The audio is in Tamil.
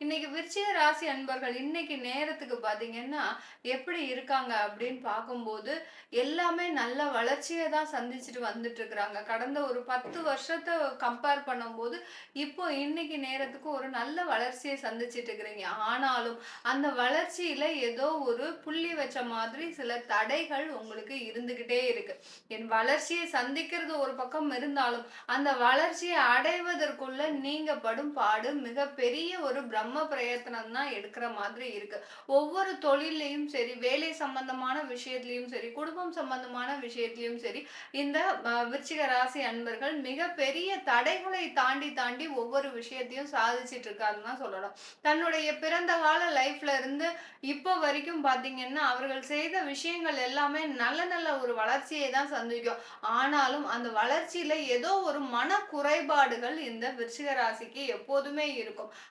இன்னைக்கு விருச்சிக ராசி அன்பர்கள் இன்னைக்கு நேரத்துக்கு பார்த்தீங்கன்னா, எப்படி இருக்காங்க அப்படின்னு பார்க்கும்போது, எல்லாமே நல்ல வளர்ச்சிய தான் சந்திச்சுட்டு வந்துட்டு இருக்கிறாங்க. கடந்த ஒரு 10 வருஷத்த கம்பேர் பண்ணும்போது, இப்போ இன்னைக்கு நேரத்துக்கு ஒரு நல்ல வளர்ச்சிய சந்திச்சுட்டு இருக்கிறீங்க. ஆனாலும், அந்த வளர்ச்சியில ஏதோ ஒரு புள்ளி வச்ச மாதிரி சில தடைகள் உங்களுக்கு இருந்துகிட்டே இருக்கு. என் வளர்ச்சியை சந்திக்கிறது ஒரு பக்கம் இருந்தாலும், அந்த வளர்ச்சியை அடைவதற்குள்ள நீங்க படும் பாடு மிகப்பெரிய ஒரு பிரம்ம பிரயத்தனம் தான் எடுக்கிற மாதிரி இருக்கு. ஒவ்வொரு தொழில்லயும் சரி, வேலை சம்பந்தமான விஷயத்திலயும் சரி, குடும்பம் சம்பந்தமான விஷயத்திலயும் சரி, இந்த விருச்சிக ராசி அன்பர்கள் மிகப்பெரிய தடைகளை தாண்டி தாண்டி ஒவ்வொரு விஷயத்தையும் சாதிச்சிட்டு இருக்காருன்னு தான் சொல்லலாம். தன்னுடைய பிறந்த கால லைஃப்ல இருந்து இப்போ வரைக்கும் பார்த்தீங்கன்னா, அவர்கள் செய்த விஷயங்கள் எல்லாமே நல்ல நல்ல ஒரு வளர்ச்சியை தான் சந்திக்கும். ஆனாலும் அந்த வளர்ச்சியில ஏதோ ஒரு மன குறைபாடுகள் இந்த விருச்சிக ராசிக்கு எப்போதுமே இருக்கும்.